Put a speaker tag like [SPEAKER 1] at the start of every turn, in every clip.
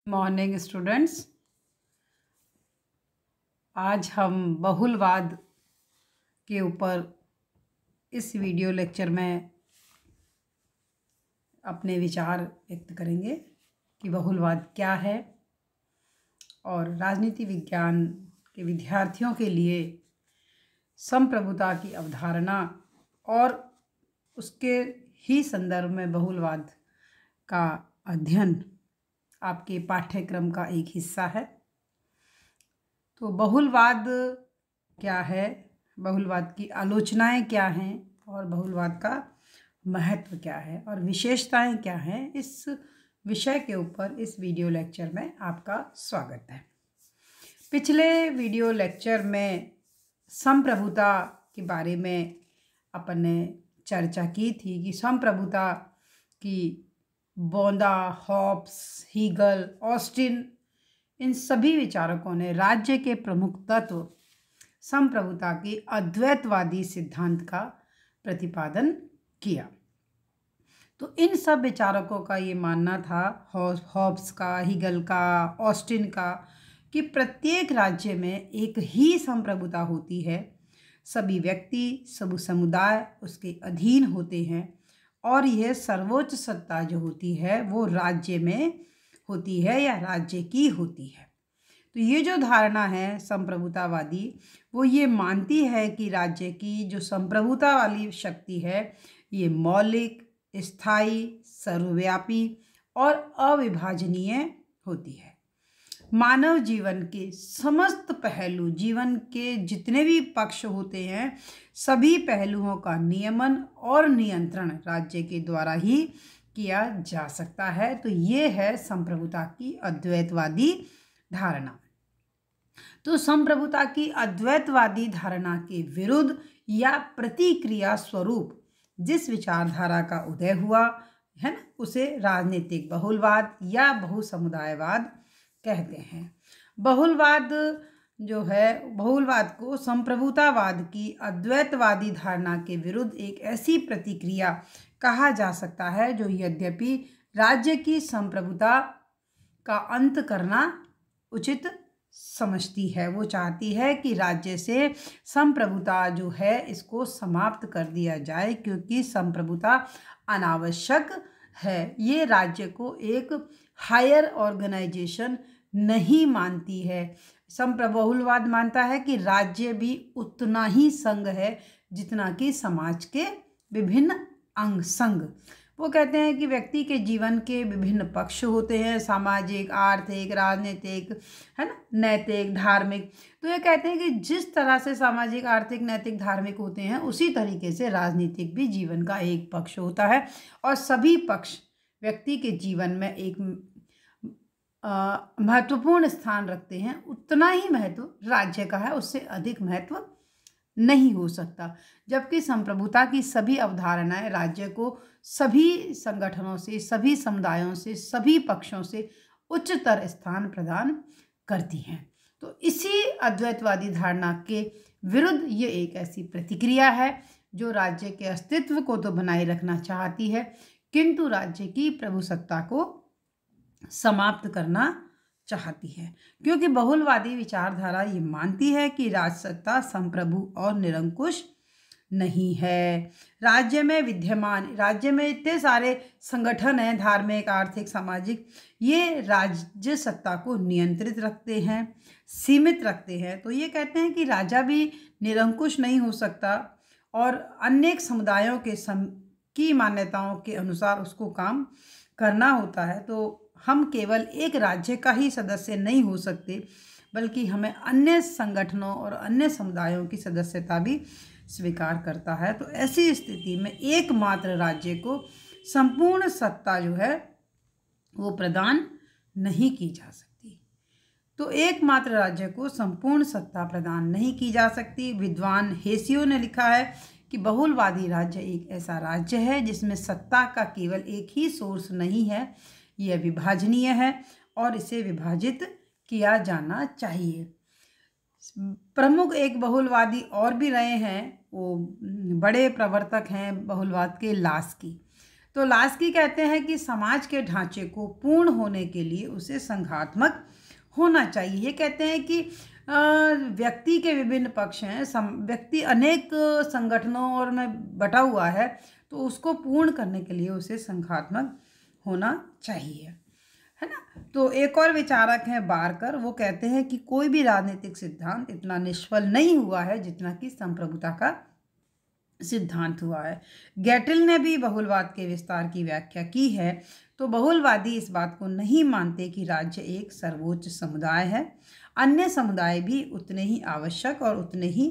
[SPEAKER 1] Morning students. आज हम बहुलवाद के ऊपर इस वीडियो लेक्चर में अपने विचार व्यक्त करेंगे कि बहुलवाद क्या है और राजनीति विज्ञान के विद्यार्थियों के लिए संप्रभुता की अवधारणा और उसके ही संदर्भ में बहुलवाद का अध्ययन आपके पाठ्यक्रम का एक हिस्सा है। तो बहुलवाद क्या है, बहुलवाद की आलोचनाएं क्या हैं और बहुलवाद का महत्व क्या है और विशेषताएं क्या हैं, इस विषय के ऊपर इस वीडियो लेक्चर में आपका स्वागत है। पिछले वीडियो लेक्चर में संप्रभुता के बारे में अपन ने चर्चा की थी कि संप्रभुता की बोंदा, हॉब्स, हीगल, ऑस्टिन, इन सभी विचारकों ने राज्य के प्रमुख तत्व संप्रभुता की अद्वैतवादी सिद्धांत का प्रतिपादन किया। तो इन सब विचारकों का ये मानना था, हॉब्स का, हीगल का, ऑस्टिन का, कि प्रत्येक राज्य में एक ही संप्रभुता होती है, सभी व्यक्ति, सब समुदाय उसके अधीन होते हैं और यह सर्वोच्च सत्ता जो होती है वो राज्य में होती है या राज्य की होती है। तो ये जो धारणा है संप्रभुतावादी, वो ये मानती है कि राज्य की जो संप्रभुता वाली शक्ति है ये मौलिक, स्थायी, सर्वव्यापी और अविभाजनीय होती है। मानव जीवन के समस्त पहलू, जीवन के जितने भी पक्ष होते हैं, सभी पहलुओं का नियमन और नियंत्रण राज्य के द्वारा ही किया जा सकता है। तो ये है संप्रभुता की अद्वैतवादी धारणा। तो संप्रभुता की अद्वैतवादी धारणा के विरुद्ध या प्रतिक्रिया स्वरूप जिस विचारधारा का उदय हुआ है ना, उसे राजनीतिक बहुलवाद या बहुसमुदायवाद कहते हैं। बहुलवाद जो है, बहुलवाद को संप्रभुतावाद की अद्वैतवादी धारणा के विरुद्ध एक ऐसी प्रतिक्रिया कहा जा सकता है जो यद्यपि राज्य की संप्रभुता का अंत करना उचित समझती है। वो चाहती है कि राज्य से संप्रभुता जो है इसको समाप्त कर दिया जाए, क्योंकि संप्रभुता अनावश्यक है। ये राज्य को एक हायर ऑर्गेनाइजेशन नहीं मानती है। बहुलवाद मानता है कि राज्य भी उतना ही संघ है जितना कि समाज के विभिन्न अंग संघ। वो कहते हैं कि व्यक्ति के जीवन के विभिन्न पक्ष होते हैं, सामाजिक, आर्थिक, राजनीतिक, है ना, नैतिक, धार्मिक। तो ये कहते हैं कि जिस तरह से सामाजिक, आर्थिक, नैतिक, धार्मिक होते हैं उसी तरीके से राजनीतिक भी जीवन का एक पक्ष होता है और सभी पक्ष व्यक्ति के जीवन में एक महत्वपूर्ण स्थान रखते हैं। उतना ही महत्व राज्य का है, उससे अधिक महत्व नहीं हो सकता। जबकि संप्रभुता की सभी अवधारणाएं राज्य को सभी संगठनों से, सभी समुदायों से, सभी पक्षों से उच्चतर स्थान प्रदान करती हैं। तो इसी अद्वैतवादी धारणा के विरुद्ध ये एक ऐसी प्रतिक्रिया है जो राज्य के अस्तित्व को तो बनाए रखना चाहती है, किंतु राज्य की प्रभुसत्ता को समाप्त करना चाहती है। क्योंकि बहुलवादी विचारधारा ये मानती है कि राजसत्ता संप्रभु और निरंकुश नहीं है। राज्य में विद्यमान, राज्य में इतने सारे संगठन हैं, धार्मिक, आर्थिक, सामाजिक, ये राज्य सत्ता को नियंत्रित रखते हैं, सीमित रखते हैं। तो ये कहते हैं कि राजा भी निरंकुश नहीं हो सकता और अनेक समुदायों की मान्यताओं के अनुसार उसको काम करना होता है। तो हम केवल एक राज्य का ही सदस्य नहीं हो सकते, बल्कि हमें अन्य संगठनों और अन्य समुदायों की सदस्यता भी स्वीकार करता है। तो ऐसी स्थिति में एकमात्र राज्य को संपूर्ण सत्ता जो है वो प्रदान नहीं की जा सकती। तो एकमात्र राज्य को संपूर्ण सत्ता प्रदान नहीं की जा सकती। विद्वान हेसियो ने लिखा है कि बहुलवादी राज्य एक ऐसा राज्य है जिसमें सत्ता का केवल एक ही सोर्स नहीं है, यह विभाजनीय है और इसे विभाजित किया जाना चाहिए। प्रमुख एक बहुलवादी और भी रहे हैं, वो बड़े प्रवर्तक हैं बहुलवाद के, लास्की। तो लास्की कहते हैं कि समाज के ढांचे को पूर्ण होने के लिए उसे संघात्मक होना चाहिए। ये कहते हैं कि व्यक्ति के विभिन्न पक्ष हैं, व्यक्ति अनेक संगठनों और में बटा हुआ है, तो उसको पूर्ण करने के लिए उसे संघात्मक होना चाहिए, है ना। तो एक और विचारक हैं बारकर, वो कहते हैं कि कोई भी राजनीतिक सिद्धांत इतना निष्फल नहीं हुआ है जितना कि संप्रभुता का सिद्धांत हुआ है। गैटिल ने भी बहुलवाद के विस्तार की व्याख्या की है। तो बहुलवादी इस बात को नहीं मानते कि राज्य एक सर्वोच्च समुदाय है, अन्य समुदाय भी उतने ही आवश्यक और उतने ही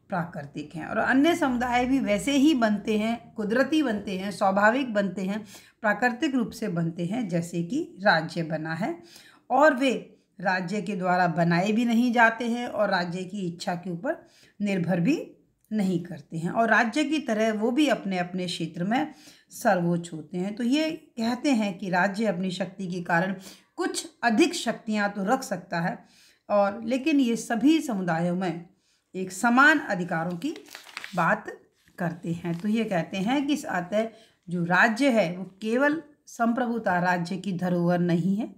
[SPEAKER 1] प्राकृतिक हैं, और अन्य समुदाय भी वैसे ही बनते हैं, कुदरती बनते हैं, स्वाभाविक बनते हैं, प्राकृतिक रूप से बनते हैं जैसे कि राज्य बना है, और वे राज्य के द्वारा बनाए भी नहीं जाते हैं और राज्य की इच्छा के ऊपर निर्भर भी नहीं करते हैं, और राज्य की तरह वो भी अपने अपने क्षेत्र में सर्वोच्च होते हैं। तो ये कहते हैं कि राज्य अपनी शक्ति के कारण कुछ अधिक शक्तियाँ तो रख सकता है, और लेकिन ये सभी समुदायों में एक समान अधिकारों की बात करते हैं। तो ये कहते हैं कि अतः जो राज्य है वो केवल संप्रभुता राज्य की धरोहर नहीं है,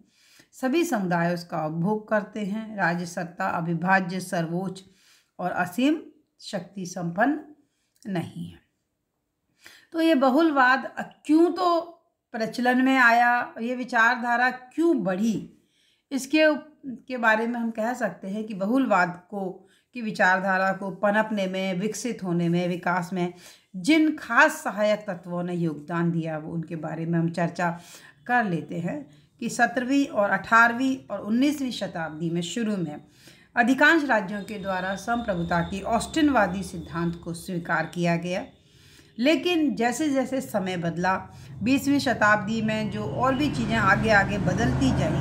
[SPEAKER 1] सभी समुदाय उसका उपभोग करते हैं। राज्य सत्ता अविभाज्य, सर्वोच्च और असीम शक्ति संपन्न नहीं है। तो ये बहुलवाद क्यों तो प्रचलन में आया, ये विचारधारा क्यों बढ़ी, इसके बारे में हम कह सकते हैं कि बहुलवाद की विचारधारा को पनपने में, विकसित होने में, विकास में जिन खास सहायक तत्वों ने योगदान दिया वो उनके बारे में हम चर्चा कर लेते हैं। कि 17वीं और 18वीं और 19वीं शताब्दी में शुरू में अधिकांश राज्यों के द्वारा संप्रभुता की ऑस्टिनवादी सिद्धांत को स्वीकार किया गया, लेकिन जैसे जैसे समय बदला 20वीं शताब्दी में जो और भी चीज़ें आगे आगे बदलती जाई,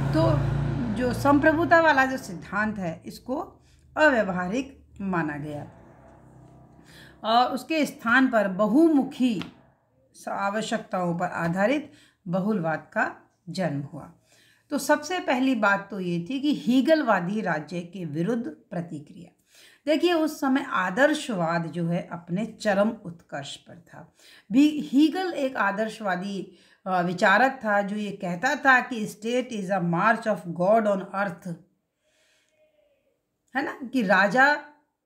[SPEAKER 1] तो जो संप्रभुता वाला जो सिद्धांत है इसको अव्यवहारिक माना गया और उसके स्थान पर बहुमुखी आवश्यकताओं पर आधारित बहुलवाद का जन्म हुआ। तो सबसे पहली बात तो ये थी कि हीगलवादी राज्य के विरुद्ध प्रतिक्रिया। देखिए उस समय आदर्शवाद जो है अपने चरम उत्कर्ष पर था। भी हीगल एक आदर्शवादी विचारक था जो ये कहता था कि state is a March of God on earth, है ना, कि राजा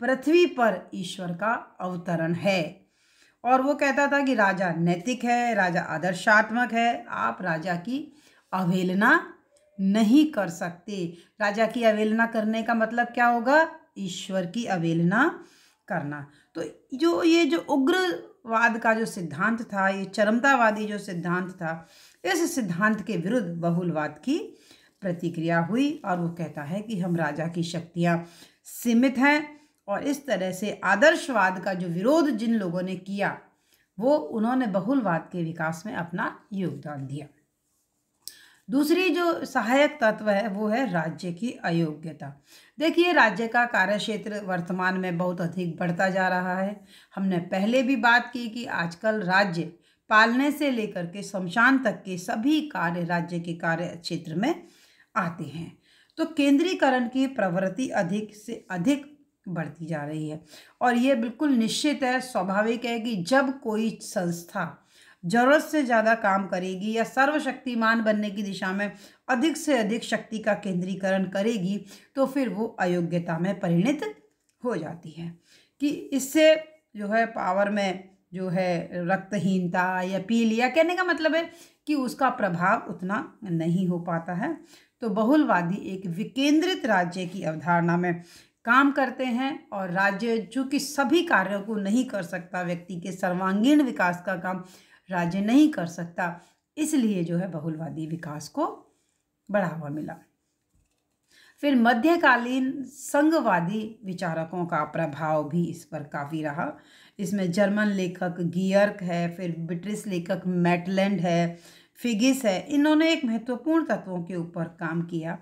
[SPEAKER 1] पृथ्वी पर ईश्वर का अवतरण है। और वो कहता था कि राजा नैतिक है, राजा आदर्शात्मक है, आप राजा की अवहेलना नहीं कर सकते। राजा की अवहेलना करने का मतलब क्या होगा? ईश्वर की अवहेलना करना। तो ये जो उग्रवाद का जो सिद्धांत था, ये चरमतावादी जो सिद्धांत था, इस सिद्धांत के विरुद्ध बहुलवाद की प्रतिक्रिया हुई और वो कहता है कि हम राजा की शक्तियाँ सीमित हैं, और इस तरह से आदर्शवाद का जो विरोध जिन लोगों ने किया वो उन्होंने बहुलवाद के विकास में अपना योगदान दिया। दूसरी जो सहायक तत्व है वो है राज्य की अयोग्यता। देखिए राज्य का कार्यक्षेत्र वर्तमान में बहुत अधिक बढ़ता जा रहा है। हमने पहले भी बात की कि आजकल राज्य पालने से लेकर के शमशान तक के सभी कार्य राज्य के कार्य क्षेत्र में आते हैं। तो केंद्रीकरण की प्रवृत्ति अधिक से अधिक बढ़ती जा रही है, और ये बिल्कुल निश्चित है, स्वाभाविक है कि जब कोई संस्था जरूरत से ज़्यादा काम करेगी या सर्वशक्तिमान बनने की दिशा में अधिक से अधिक शक्ति का केंद्रीकरण करेगी तो फिर वो अयोग्यता में परिणत हो जाती है। कि इससे जो है पावर में जो है रक्तहीनता या पीलिया, कहने का मतलब है कि उसका प्रभाव उतना नहीं हो पाता है। तो बहुलवादी एक विकेंद्रित राज्य की अवधारणा में काम करते हैं, और राज्य चूँकि सभी कार्यों को नहीं कर सकता, व्यक्ति के सर्वांगीण विकास का काम राज्य नहीं कर सकता, इसलिए जो है बहुलवादी विकास को बढ़ावा मिला। फिर मध्यकालीन संघवादी विचारकों का प्रभाव भी इस पर काफ़ी रहा। इसमें जर्मन लेखक गियर्क है, फिर ब्रिटिश लेखक मैटलैंड है, फिगिस है। इन्होंने एक महत्वपूर्ण तत्वों के ऊपर काम किया।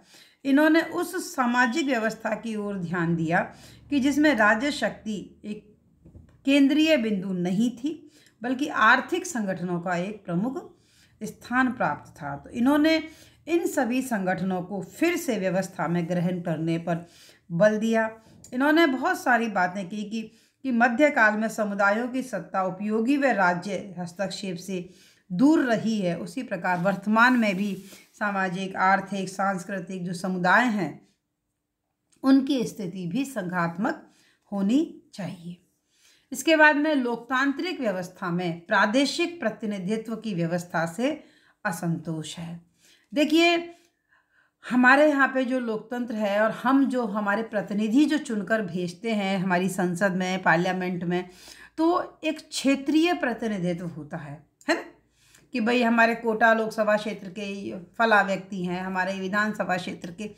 [SPEAKER 1] इन्होंने उस सामाजिक व्यवस्था की ओर ध्यान दिया कि जिसमें राज्य शक्ति एक केंद्रीय बिंदु नहीं थी बल्कि आर्थिक संगठनों का एक प्रमुख स्थान प्राप्त था। तो इन्होंने इन सभी संगठनों को फिर से व्यवस्था में ग्रहण करने पर बल दिया। इन्होंने बहुत सारी बातें की कि मध्यकाल में समुदायों की सत्ता उपयोगी व राज्य हस्तक्षेप से दूर रही है, उसी प्रकार वर्तमान में भी सामाजिक, आर्थिक, सांस्कृतिक जो समुदाय हैं उनकी स्थिति भी संघात्मक होनी चाहिए। इसके बाद में लोकतांत्रिक व्यवस्था में प्रादेशिक प्रतिनिधित्व की व्यवस्था से असंतोष है। देखिए, हमारे यहाँ पे जो लोकतंत्र है और हम जो हमारे प्रतिनिधि जो चुनकर भेजते हैं हमारी संसद में, पार्लियामेंट में, तो एक क्षेत्रीय प्रतिनिधित्व होता है ना, कि भाई हमारे कोटा लोकसभा क्षेत्र के फला व्यक्ति हैं, हमारे विधानसभा क्षेत्र के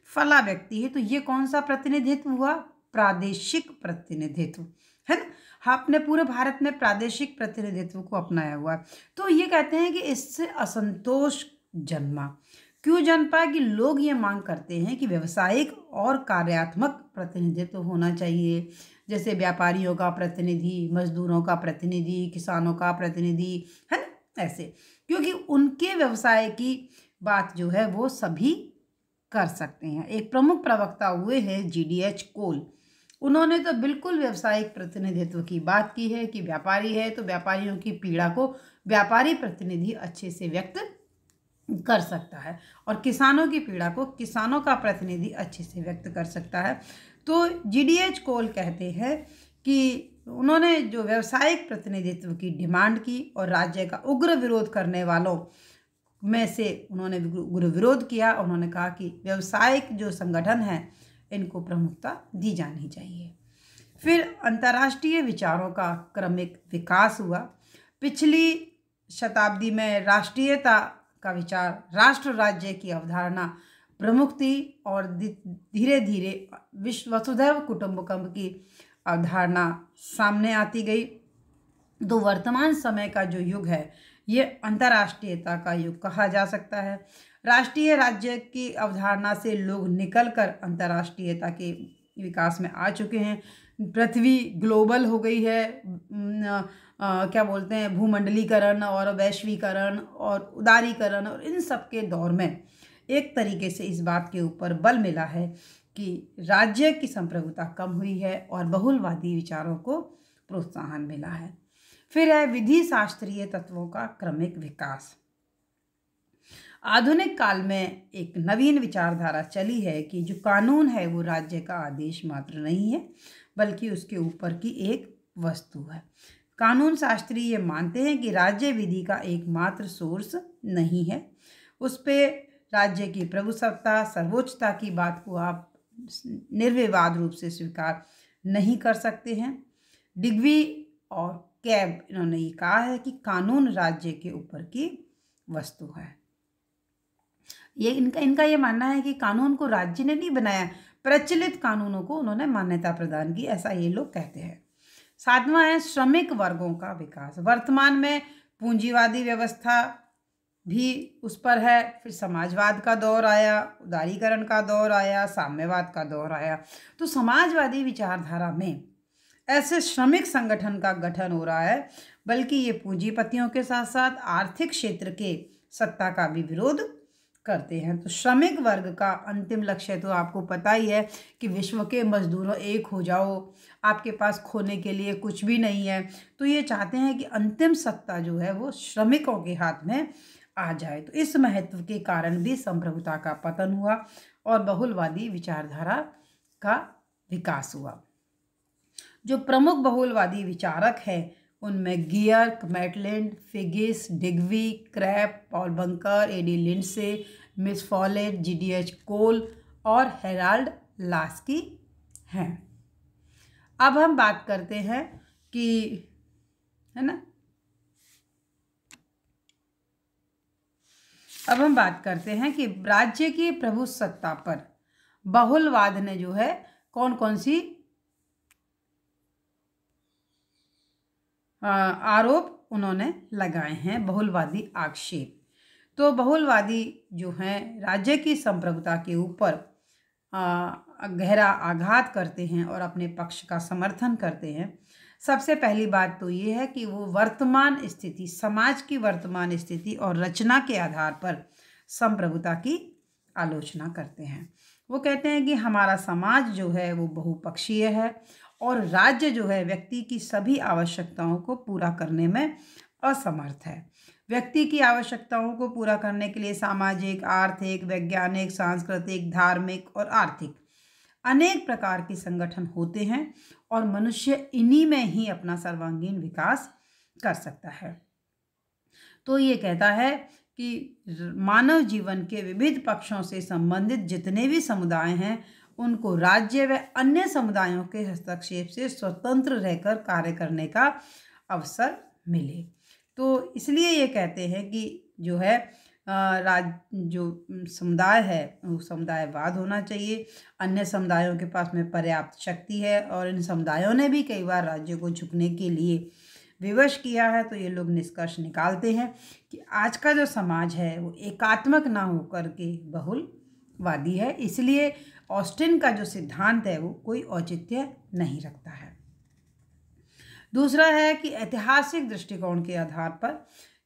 [SPEAKER 1] फला व्यक्ति है, तो ये कौन सा प्रतिनिधित्व हुआ? प्रादेशिक प्रतिनिधित्व, है ना। आपने पूरे भारत में प्रादेशिक प्रतिनिधित्व को अपनाया हुआ है। तो ये कहते हैं कि इससे असंतोष जन्मा। क्यों जन्मा? कि लोग ये मांग करते हैं कि व्यवसायिक और कार्यात्मक प्रतिनिधित्व होना चाहिए, जैसे व्यापारियों का प्रतिनिधि, मजदूरों का प्रतिनिधि, किसानों का प्रतिनिधि, है ना, ऐसे, क्योंकि उनके व्यवसाय की बात जो है वो सभी कर सकते हैं। एक प्रमुख प्रवक्ता हुए हैं GDH कोल, उन्होंने तो बिल्कुल व्यावसायिक प्रतिनिधित्व की बात की है कि व्यापारी है तो व्यापारियों की पीड़ा को व्यापारी प्रतिनिधि अच्छे से व्यक्त कर सकता है और किसानों की पीड़ा को किसानों का प्रतिनिधि अच्छे से व्यक्त कर सकता है। तो GDH कोल कहते हैं कि उन्होंने जो व्यावसायिक प्रतिनिधित्व की डिमांड की और राज्य का उग्र विरोध करने वालों में से उन्होंने उग्र विरोध किया। उन्होंने कहा कि व्यावसायिक जो संगठन है इनको प्रमुखता दी जानी चाहिए। फिर अंतर्राष्ट्रीय विचारों का क्रमिक विकास हुआ। पिछली शताब्दी में राष्ट्रीयता का विचार, राष्ट्र राज्य की अवधारणा प्रमुख थी और धीरे धीरे विश्व वसुधैव कुटुंबकम की अवधारणा सामने आती गई। तो वर्तमान समय का जो युग है ये अंतर्राष्ट्रीयता का युग कहा जा सकता है। राष्ट्रीय राज्य की अवधारणा से लोग निकलकर अंतर्राष्ट्रीयता के विकास में आ चुके हैं। पृथ्वी ग्लोबल हो गई है, क्या बोलते हैं, भूमंडलीकरण और वैश्वीकरण और उदारीकरण, और इन सब के दौर में एक तरीके से इस बात के ऊपर बल मिला है कि राज्य की संप्रभुता कम हुई है और बहुलवादी विचारों को प्रोत्साहन मिला है। फिर है विधि शास्त्रीय तत्वों का क्रमिक विकास। आधुनिक काल में एक नवीन विचारधारा चली है कि जो कानून है वो राज्य का आदेश मात्र नहीं है बल्कि उसके ऊपर की एक वस्तु है। कानून शास्त्री ये मानते हैं कि राज्य विधि का एकमात्र सोर्स नहीं है, उस पे राज्य की प्रभुसत्ता, सर्वोच्चता की बात को आप निर्विवाद रूप से स्वीकार नहीं कर सकते हैं। डिग्वी और कैब इन्होंने ये कहा है कि कानून राज्य के ऊपर की वस्तु है। ये इनका ये मानना है कि कानून को राज्य ने नहीं बनाया, प्रचलित कानूनों को उन्होंने मान्यता प्रदान की, ऐसा ये लोग कहते हैं। सातवां है श्रमिक वर्गों का विकास। वर्तमान में पूंजीवादी व्यवस्था भी उस पर है, फिर समाजवाद का दौर आया, उदारीकरण का दौर आया, साम्यवाद का दौर आया। तो समाजवादी विचारधारा में ऐसे श्रमिक संगठन का गठन हो रहा है, बल्कि ये पूंजीपतियों के साथ साथ आर्थिक क्षेत्र के सत्ता का भी विरोध करते हैं। तो श्रमिक वर्ग का अंतिम लक्ष्य तो आपको पता ही है कि विश्व के मजदूरों एक हो जाओ, आपके पास खोने के लिए कुछ भी नहीं है। तो ये चाहते हैं कि अंतिम सत्ता जो है वो श्रमिकों के हाथ में आ जाए। तो इस महत्व के कारण भी संप्रभुता का पतन हुआ और बहुलवादी विचारधारा का विकास हुआ। जो प्रमुख बहुलवादी विचारक हैं उनमें Gierke, Maitland, Figgis, Duguit, Krabbe, Paul Boncour, A D Lindsay, Miss Follett, GDH Cole और हेराल्ड लास्की हैं। अब हम बात करते हैं कि, है ना, अब हम बात करते हैं कि राज्य की प्रभुसत्ता पर बहुलवाद ने जो है कौन कौन सी आरोप उन्होंने लगाए हैं, बहुलवादी आक्षेप। तो बहुलवादी जो हैं राज्य की संप्रभुता के ऊपर गहरा आघात करते हैं और अपने पक्ष का समर्थन करते हैं। सबसे पहली बात तो ये है कि वो वर्तमान स्थिति, समाज की वर्तमान स्थिति और रचना के आधार पर संप्रभुता की आलोचना करते हैं। वो कहते हैं कि हमारा समाज जो है वो बहुपक्षीय है और राज्य जो है व्यक्ति की सभी आवश्यकताओं को पूरा करने में असमर्थ है। व्यक्ति की आवश्यकताओं को पूरा करने के लिए सामाजिक, आर्थिक, वैज्ञानिक, सांस्कृतिक, धार्मिक और आर्थिक अनेक प्रकार के संगठन होते हैं और मनुष्य इन्हीं में ही अपना सर्वांगीण विकास कर सकता है। तो ये कहता है कि मानव जीवन के विविध पक्षों से संबंधित जितने भी समुदाय हैं उनको राज्य व अन्य समुदायों के हस्तक्षेप से स्वतंत्र रहकर कार्य करने का अवसर मिले। तो इसलिए ये कहते हैं कि जो है जो समुदाय है वो समुदायवाद होना चाहिए। अन्य समुदायों के पास में पर्याप्त शक्ति है और इन समुदायों ने भी कई बार राज्य को झुकने के लिए विवश किया है। तो ये लोग निष्कर्ष निकालते हैं कि आज का जो समाज है वो एकात्मक ना होकर के बहुलवादी है। इसलिए ऑस्टिन का जो सिद्धांत है वो कोई औचित्य नहीं रखता है। दूसरा है कि ऐतिहासिक दृष्टिकोण के आधार पर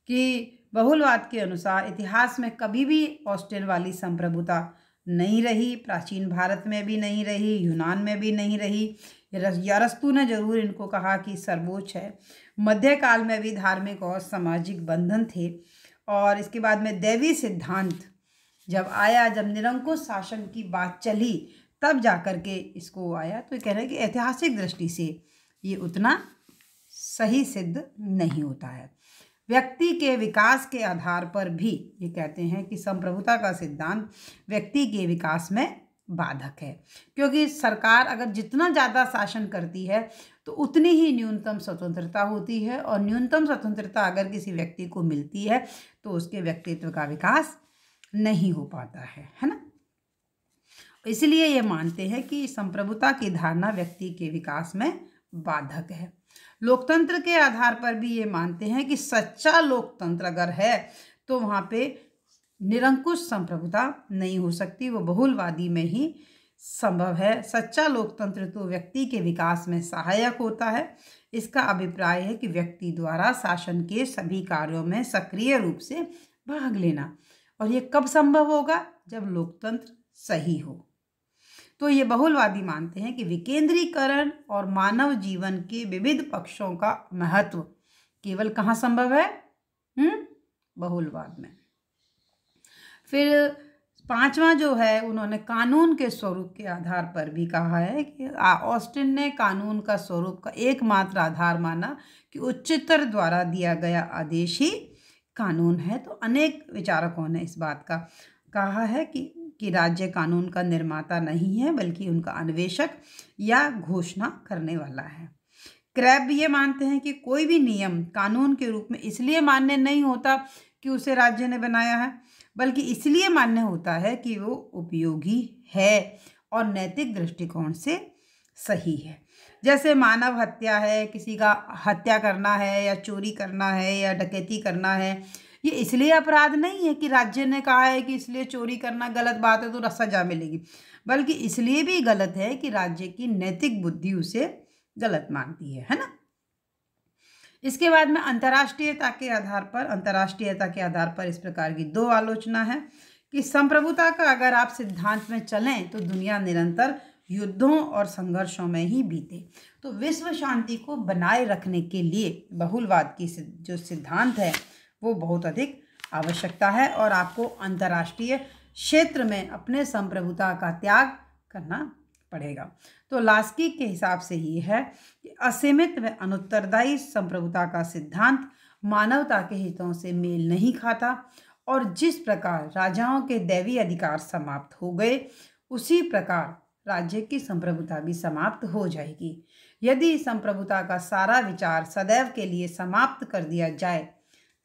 [SPEAKER 1] कि बहुलवाद के अनुसार इतिहास में कभी भी ऑस्टिन वाली संप्रभुता नहीं रही। प्राचीन भारत में भी नहीं रही, यूनान में भी नहीं रही। अरस्तु ने जरूर इनको कहा कि सर्वोच्च है। मध्यकाल में भी धार्मिक और सामाजिक बंधन थे और इसके बाद में दैवी सिद्धांत जब आया, जब निरंकुश शासन की बात चली, तब जाकर के इसको आया। तो कह रहे हैं कि ऐतिहासिक दृष्टि से ये उतना सही सिद्ध नहीं होता है। व्यक्ति के विकास के आधार पर भी ये कहते हैं कि संप्रभुता का सिद्धांत व्यक्ति के विकास में बाधक है, क्योंकि सरकार अगर जितना ज़्यादा शासन करती है तो उतनी ही न्यूनतम स्वतंत्रता होती है और न्यूनतम स्वतंत्रता अगर किसी व्यक्ति को मिलती है तो उसके व्यक्तित्व का विकास नहीं हो पाता है ना। इसलिए ये मानते हैं कि संप्रभुता की धारणा व्यक्ति के विकास में बाधक है। लोकतंत्र के आधार पर भी ये मानते हैं कि सच्चा लोकतंत्र अगर है तो वहाँ पे निरंकुश संप्रभुता नहीं हो सकती, वो बहुलवादी में ही संभव है। सच्चा लोकतंत्र तो व्यक्ति के विकास में सहायक होता है। इसका अभिप्राय है कि व्यक्ति द्वारा शासन के सभी कार्यों में सक्रिय रूप से भाग लेना, और ये कब संभव होगा? जब लोकतंत्र सही हो। तो ये बहुलवादी मानते हैं कि विकेंद्रीकरण और मानव जीवन के विविध पक्षों का महत्व केवल कहाँ संभव है? बहुलवाद में। फिर पांचवा जो है उन्होंने कानून के स्वरूप के आधार पर भी कहा है कि ऑस्टिन ने कानून का स्वरूप का एकमात्र आधार माना कि उच्चतर द्वारा दिया गया आदेश ही कानून है। तो अनेक विचारकों ने इस बात का कहा है कि राज्य कानून का निर्माता नहीं है बल्कि उनका अन्वेषक या घोषणा करने वाला है। क्रैब ये मानते हैं कि कोई भी नियम कानून के रूप में इसलिए मान्य नहीं होता कि उसे राज्य ने बनाया है, बल्कि इसलिए मान्य होता है कि वो उपयोगी है और नैतिक दृष्टिकोण से सही है। जैसे मानव हत्या है, किसी का हत्या करना है या चोरी करना है या डकैती करना है, ये इसलिए अपराध नहीं है कि राज्य ने कहा है कि इसलिए चोरी करना गलत बात है तो सजा मिलेगी, बल्कि इसलिए भी गलत है कि राज्य की नैतिक बुद्धि उसे गलत मानती है ना। इसके बाद में अंतर्राष्ट्रीयता के आधार पर इस प्रकार की दो आलोचना है कि संप्रभुता का अगर आप सिद्धांत में चलें तो दुनिया निरंतर युद्धों और संघर्षों में ही बीते। तो विश्व शांति को बनाए रखने के लिए बहुलवाद की जो सिद्धांत है वो बहुत अधिक आवश्यकता है और आपको अंतर्राष्ट्रीय क्षेत्र में अपने संप्रभुता का त्याग करना पड़ेगा। तो लास्की के हिसाब से ये है कि असीमित व अनुत्तरदायी संप्रभुता का सिद्धांत मानवता के हितों से मेल नहीं खाता और जिस प्रकार राजाओं के दैवी अधिकार समाप्त हो गए उसी प्रकार राज्य की संप्रभुता भी समाप्त हो जाएगी। यदि संप्रभुता का सारा विचार सदैव के लिए समाप्त कर दिया जाए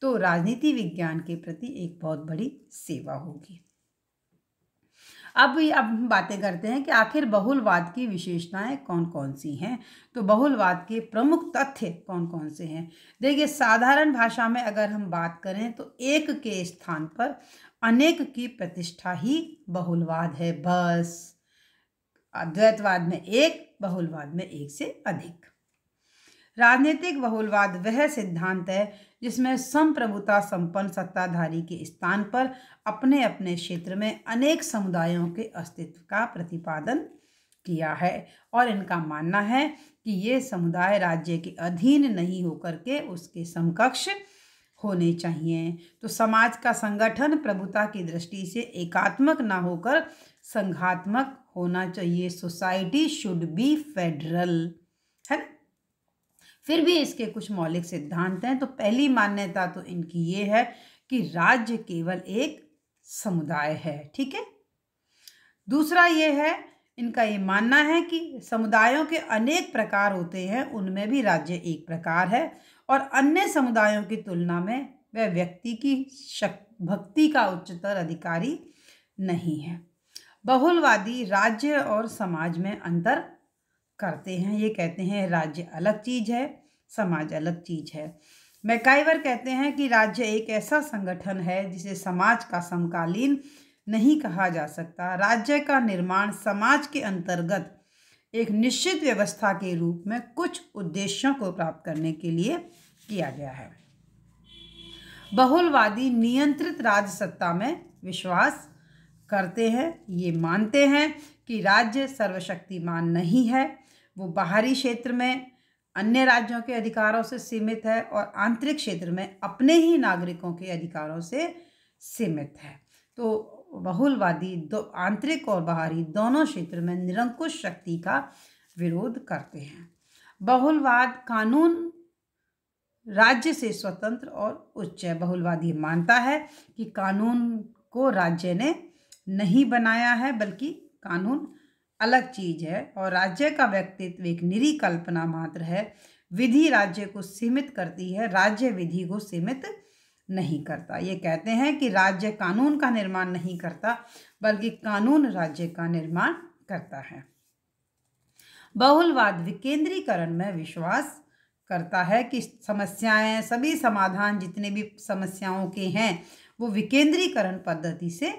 [SPEAKER 1] तो राजनीति विज्ञान के प्रति एक बहुत बड़ी सेवा होगी। अब हम बातें करते हैं कि आखिर बहुलवाद की विशेषताएं कौन कौन सी हैं। तो बहुलवाद के प्रमुख तथ्य कौन कौन से हैं? देखिए, साधारण भाषा में अगर हम बात करें तो एक के स्थान पर अनेक की प्रतिष्ठा ही बहुलवाद है। बस अद्वैतवाद में एक, बहुलवाद में एक से अधिक। राजनीतिक बहुलवाद वह सिद्धांत है जिसमें संप्रभुता संपन्न सत्ताधारी के स्थान पर अपने अपने क्षेत्र में अनेक समुदायों के अस्तित्व का प्रतिपादन किया है और इनका मानना है कि ये समुदाय राज्य के अधीन नहीं होकर के उसके समकक्ष होने चाहिए। तो समाज का संगठन प्रभुता की दृष्टि से एकात्मक ना होकर संघात्मक होना चाहिए। सोसाइटी शुड बी फेडरल, है ना। फिर भी इसके कुछ मौलिक सिद्धांत हैं। तो पहली मान्यता तो इनकी ये है कि राज्य केवल एक समुदाय है, ठीक है। दूसरा ये है, इनका ये मानना है कि समुदायों के अनेक प्रकार होते हैं, उनमें भी राज्य एक प्रकार है और अन्य समुदायों की तुलना में वह व्यक्ति की भक्ति का उच्चतर अधिकारी नहीं है। बहुलवादी राज्य और समाज में अंतर करते हैं। ये कहते हैं राज्य अलग चीज है, समाज अलग चीज है। मैकाइवर कहते हैं कि राज्य एक ऐसा संगठन है जिसे समाज का समकालीन नहीं कहा जा सकता। राज्य का निर्माण समाज के अंतर्गत एक निश्चित व्यवस्था के रूप में कुछ उद्देश्यों को प्राप्त करने के लिए किया गया है। बहुलवादी नियंत्रित राजसत्ता में विश्वास करते हैं। ये मानते हैं कि राज्य सर्वशक्तिमान नहीं है, वो बाहरी क्षेत्र में अन्य राज्यों के अधिकारों से सीमित है और आंतरिक क्षेत्र में अपने ही नागरिकों के अधिकारों से सीमित है। तो बहुलवादी आंतरिक और बाहरी दोनों क्षेत्र में निरंकुश शक्ति का विरोध करते हैं। बहुलवाद कानून राज्य से स्वतंत्र और उच्च है। बहुलवादी मानता है कि कानून को राज्य ने नहीं बनाया है, बल्कि कानून अलग चीज है और राज्य का व्यक्तित्व एक निरी कल्पना मात्र है। विधि राज्य को सीमित करती है, राज्य विधि को सीमित नहीं करता। ये कहते हैं कि राज्य कानून का निर्माण नहीं करता, बल्कि कानून राज्य का निर्माण करता है। बहुलवाद विकेंद्रीकरण में विश्वास करता है कि समस्याएं, सभी समाधान जितने भी समस्याओं के हैं वो विकेंद्रीकरण पद्धति से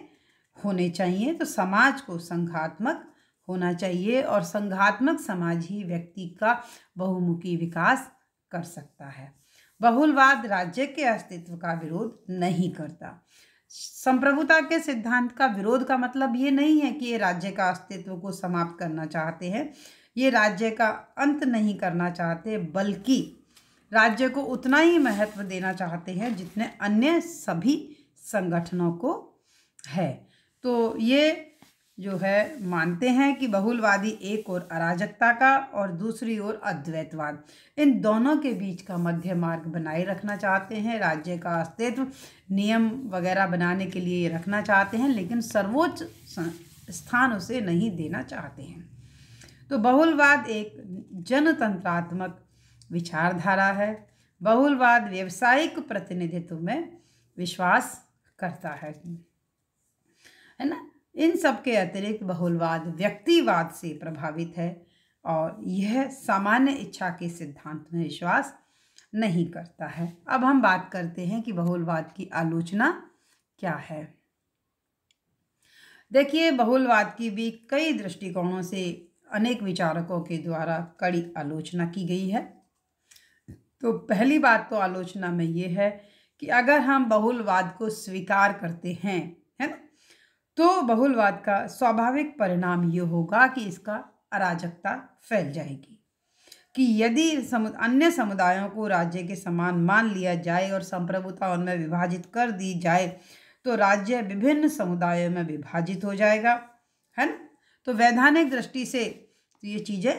[SPEAKER 1] होने चाहिए। तो समाज को संघात्मक होना चाहिए और संघात्मक समाज ही व्यक्ति का बहुमुखी विकास कर सकता है। बहुलवाद राज्य के अस्तित्व का विरोध नहीं करता। संप्रभुता के सिद्धांत का विरोध का मतलब ये नहीं है कि ये राज्य का अस्तित्व को समाप्त करना चाहते हैं, ये राज्य का अंत नहीं करना चाहते, बल्कि राज्य को उतना ही महत्व देना चाहते हैं जितने अन्य सभी संगठनों को है। तो ये जो है मानते हैं कि बहुलवादी एक ओर अराजकता का और दूसरी ओर अद्वैतवाद, इन दोनों के बीच का मध्य मार्ग बनाए रखना चाहते हैं। राज्य का अस्तित्व नियम वगैरह बनाने के लिए रखना चाहते हैं, लेकिन सर्वोच्च स्थान उसे नहीं देना चाहते हैं। तो बहुलवाद एक जनतंत्रात्मक विचारधारा है। बहुलवाद व्यवसायिक प्रतिनिधित्व में विश्वास करता है ना। इन सब के अतिरिक्त बहुलवाद व्यक्तिवाद से प्रभावित है और यह सामान्य इच्छा के सिद्धांत में विश्वास नहीं करता है। अब हम बात करते हैं कि बहुलवाद की आलोचना क्या है। देखिए, बहुलवाद की भी कई दृष्टिकोणों से अनेक विचारकों के द्वारा कड़ी आलोचना की गई है। तो पहली बात तो आलोचना में ये है कि अगर हम बहुलवाद को स्वीकार करते हैं, है ना, तो बहुलवाद का स्वाभाविक परिणाम ये होगा कि इसका अराजकता फैल जाएगी। कि यदि अन्य समुदायों को राज्य के समान मान लिया जाए और संप्रभुता उनमें विभाजित कर दी जाए, तो राज्य विभिन्न समुदायों में विभाजित हो जाएगा, है ना। तो वैधानिक दृष्टि से तो ये चीज़ें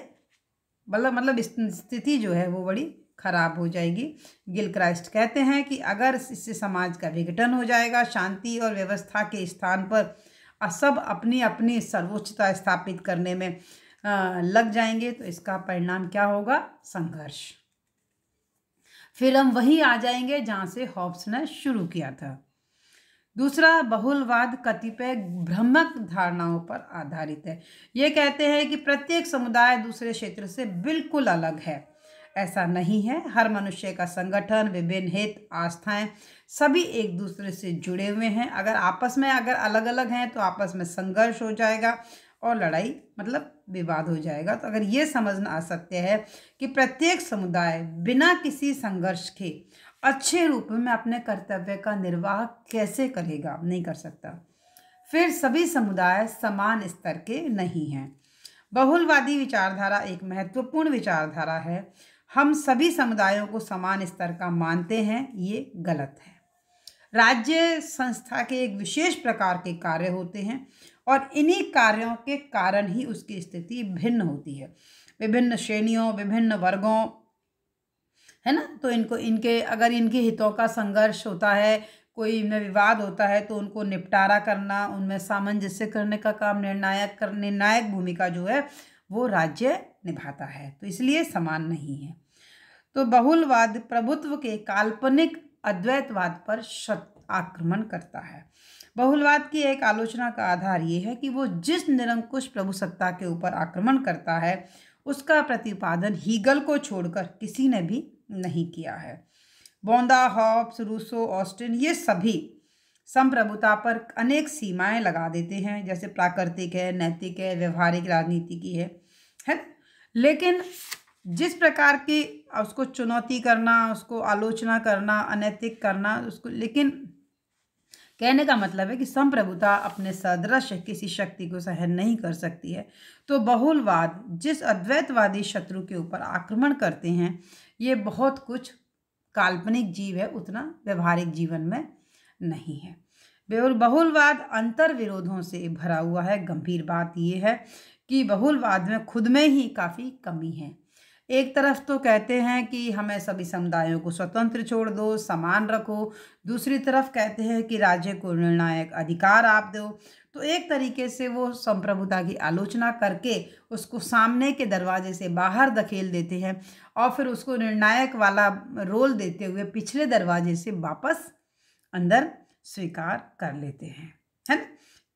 [SPEAKER 1] मतलब स्थिति जो है वो बड़ी खराब हो जाएगी। गिलक्राइस्ट कहते हैं कि अगर इससे समाज का विघटन हो जाएगा, शांति और व्यवस्था के स्थान पर सब अपनी अपनी सर्वोच्चता स्थापित करने में लग जाएंगे, तो इसका परिणाम क्या होगा? संघर्ष। फिर हम वहीं आ जाएंगे जहां से हॉब्स ने शुरू किया था। दूसरा, बहुलवाद कतिपय भ्रामक धारणाओं पर आधारित है। ये कहते हैं कि प्रत्येक समुदाय दूसरे क्षेत्र से बिल्कुल अलग है। ऐसा नहीं है। हर मनुष्य का संगठन, विभिन्न हित, आस्थाएं सभी एक दूसरे से जुड़े हुए हैं। अगर आपस में अलग अलग हैं तो आपस में संघर्ष हो जाएगा और लड़ाई मतलब विवाद हो जाएगा। तो अगर ये समझना असत्य है कि प्रत्येक समुदाय बिना किसी संघर्ष के अच्छे रूप में अपने कर्तव्य का निर्वाह कैसे करेगा? नहीं कर सकता। फिर सभी समुदाय समान स्तर के नहीं हैं। बहुलवादी विचारधारा एक महत्वपूर्ण विचारधारा है। हम सभी समुदायों को समान स्तर का मानते हैं, ये गलत है। राज्य संस्था के एक विशेष प्रकार के कार्य होते हैं और इन्हीं कार्यों के कारण ही उसकी स्थिति भिन्न होती है, विभिन्न श्रेणियों, विभिन्न वर्गों, है ना। तो अगर इनके हितों का संघर्ष होता है, कोई इनमें विवाद होता है, तो उनको निपटारा करना, उनमें सामंजस्य करने का काम, निर्णायक भूमिका जो है वो राज्य निभाता है। तो इसलिए समान नहीं है। तो बहुलवाद प्रभुत्व के काल्पनिक अद्वैतवाद पर आक्रमण करता है। बहुलवाद की एक आलोचना का आधार ये है कि वो जिस निरंकुश प्रभुसत्ता के ऊपर आक्रमण करता है उसका प्रतिपादन हीगल को छोड़कर किसी ने भी नहीं किया है। बोंदा, हॉब्स, रूसो, ऑस्टिन, ये सभी संप्रभुता पर अनेक सीमाएं लगा देते हैं, जैसे प्राकृतिक है, नैतिक है, व्यवहारिक, राजनीति की है। लेकिन जिस प्रकार की उसको चुनौती करना, उसको आलोचना करना, अनैतिक करना, उसको, लेकिन कहने का मतलब है कि संप्रभुता अपने सदृश किसी शक्ति को सहन नहीं कर सकती है। तो बहुलवाद जिस अद्वैतवादी शत्रु के ऊपर आक्रमण करते हैं, ये बहुत कुछ काल्पनिक जीव है, उतना व्यवहारिक जीवन में नहीं है। बहुलवाद अंतर विरोधों से भरा हुआ है। गंभीर बात यह है कि बहुलवाद में खुद में ही काफ़ी कमी है। एक तरफ तो कहते हैं कि हमें सभी समुदायों को स्वतंत्र छोड़ दो, समान रखो, दूसरी तरफ कहते हैं कि राज्य को निर्णायक अधिकार आप दो। तो एक तरीके से वो संप्रभुता की आलोचना करके उसको सामने के दरवाजे से बाहर धकेल देते हैं और फिर उसको निर्णायक वाला रोल देते हुए पिछले दरवाजे से वापस अंदर स्वीकार कर लेते हैं, है ना।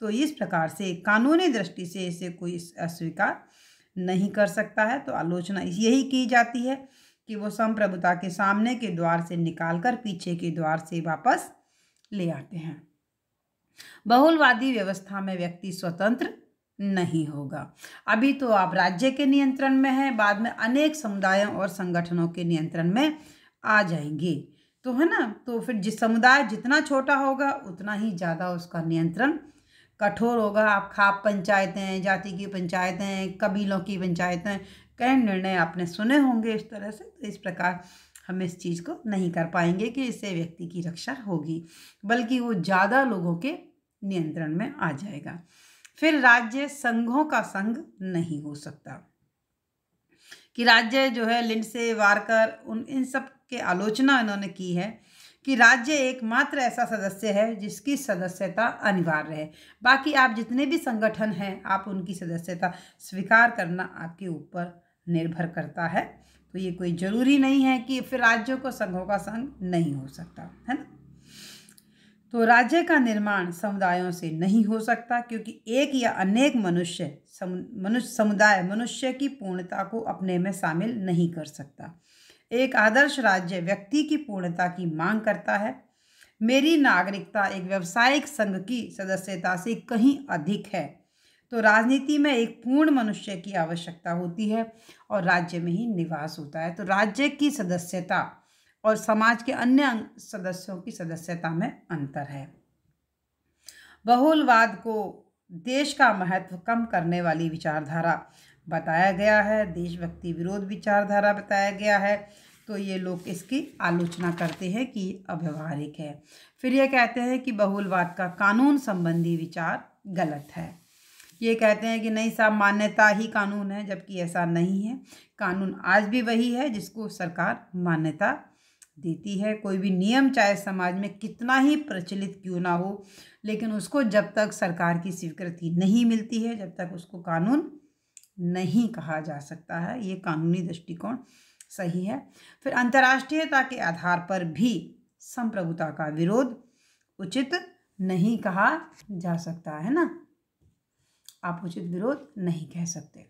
[SPEAKER 1] तो इस प्रकार से कानूनी दृष्टि से इसे कोई अस्वीकार नहीं कर सकता है। तो आलोचना यही की जाती है कि वो संप्रभुता के सामने के द्वार से निकालकर पीछे के द्वार से वापस ले आते हैं। बहुलवादी व्यवस्था में व्यक्ति स्वतंत्र नहीं होगा। अभी तो आप राज्य के नियंत्रण में हैं, बाद में अनेक समुदायों और संगठनों के नियंत्रण में आ जाएंगे, तो है ना। तो फिर जिस समुदाय जितना छोटा होगा उतना ही ज़्यादा उसका नियंत्रण कठोर होगा। आप खाप पंचायतें, जाति की पंचायतें, कबीलों की पंचायतें, कई निर्णय आपने सुने होंगे इस तरह से। तो इस प्रकार हम इस चीज़ को नहीं कर पाएंगे कि इससे व्यक्ति की रक्षा होगी, बल्कि वो ज़्यादा लोगों के नियंत्रण में आ जाएगा। फिर राज्य संघों का संघ नहीं हो सकता कि राज्य जो है, लिंडसे, वारकर, इन सब के आलोचना इन्होंने की है कि राज्य एकमात्र ऐसा सदस्य है जिसकी सदस्यता अनिवार्य है। बाकी आप जितने भी संगठन हैं, आप उनकी सदस्यता स्वीकार करना आपके ऊपर निर्भर करता है। तो ये कोई ज़रूरी नहीं है कि फिर राज्यों को संघों का संघ नहीं हो सकता, है ना। तो राज्य का निर्माण समुदायों से नहीं हो सकता, क्योंकि एक या अनेक समुदाय मनुष्य की पूर्णता को अपने में शामिल नहीं कर सकता। एक आदर्श राज्य व्यक्ति की पूर्णता की मांग करता है। मेरी नागरिकता एक व्यावसायिक संघ की सदस्यता से कहीं अधिक है। तो राजनीति में एक पूर्ण मनुष्य की आवश्यकता होती है और राज्य में ही निवास होता है। तो राज्य की सदस्यता और समाज के अन्य सदस्यों की सदस्यता में अंतर है। बहुलवाद को देश का महत्व कम करने वाली विचारधारा बताया गया है, देशभक्ति विरोध विचारधारा बताया गया है। तो ये लोग इसकी आलोचना करते हैं कि अव्यवहारिक है। फिर ये कहते हैं कि बहुलवाद का कानून संबंधी विचार गलत है। ये कहते हैं कि नहीं साहब, मान्यता ही कानून है, जबकि ऐसा नहीं है। कानून आज भी वही है जिसको सरकार मान्यता देती है। कोई भी नियम चाहे समाज में कितना ही प्रचलित क्यों ना हो, लेकिन उसको जब तक सरकार की स्वीकृति नहीं मिलती है, जब तक उसको कानून नहीं कहा जा सकता है। ये कानूनी दृष्टिकोण सही है। फिर अंतर्राष्ट्रीयता के आधार पर भी संप्रभुता का विरोध उचित नहीं कहा जा सकता है ना। आप उचित विरोध नहीं कह सकते।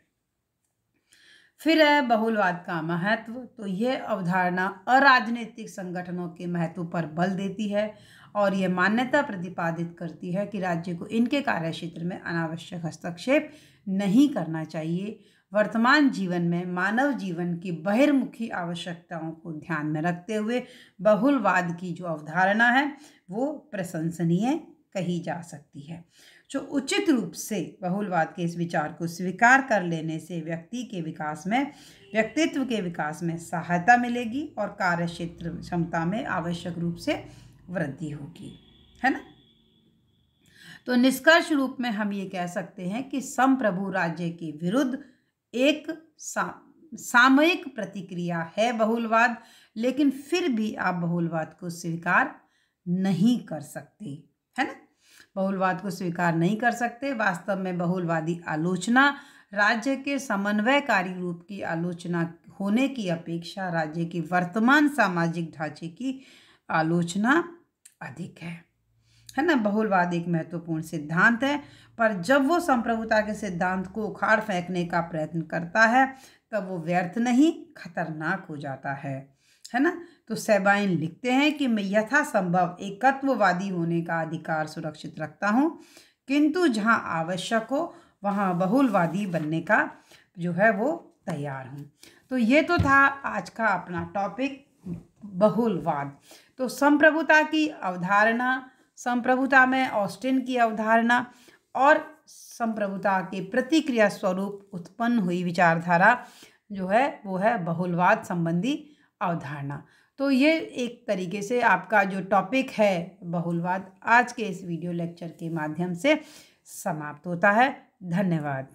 [SPEAKER 1] फिर है बहुलवाद का महत्व। तो यह अवधारणा अराजनीतिक संगठनों के महत्व पर बल देती है और यह मान्यता प्रतिपादित करती है कि राज्य को इनके कार्यक्षेत्र में अनावश्यक हस्तक्षेप नहीं करना चाहिए। वर्तमान जीवन में मानव जीवन की बहिर्मुखी आवश्यकताओं को ध्यान में रखते हुए बहुलवाद की जो अवधारणा है वो प्रशंसनीय कही जा सकती है। जो उचित रूप से बहुलवाद के इस विचार को स्वीकार कर लेने से व्यक्तित्व के विकास में सहायता मिलेगी और कार्य क्षेत्र क्षमता में आवश्यक रूप से वृद्धि होगी, है ना। तो निष्कर्ष रूप में हम ये कह सकते हैं कि संप्रभु राज्य के विरुद्ध एक सामयिक प्रतिक्रिया है बहुलवाद, लेकिन फिर भी आप बहुलवाद को स्वीकार नहीं कर सकते, है ना। बहुलवाद को स्वीकार नहीं कर सकते। वास्तव में बहुलवादी आलोचना राज्य के समन्वयकारी रूप की आलोचना होने की अपेक्षा राज्य के वर्तमान सामाजिक ढांचे की आलोचना अधिक है ना। बहुलवाद एक महत्वपूर्ण सिद्धांत है, पर जब वो संप्रभुता के सिद्धांत को उखाड़ फेंकने का प्रयत्न करता है तब वो व्यर्थ नहीं, खतरनाक हो जाता है ना। तो सेबाइन लिखते हैं कि मैं यथासंभव एकत्ववादी होने का अधिकार सुरक्षित रखता हूँ, किंतु जहाँ आवश्यक हो वहाँ बहुलवादी बनने का जो है वो तैयार हूँ। तो ये तो था आज का अपना टॉपिक, बहुलवाद। तो संप्रभुता की अवधारणा, संप्रभुता में ऑस्टिन की अवधारणा और संप्रभुता के प्रतिक्रिया स्वरूप उत्पन्न हुई विचारधारा जो है वो है बहुलवाद संबंधी अवधारणा। तो ये एक तरीके से आपका जो टॉपिक है बहुलवाद आज के इस वीडियो लेक्चर के माध्यम से समाप्त होता है। धन्यवाद।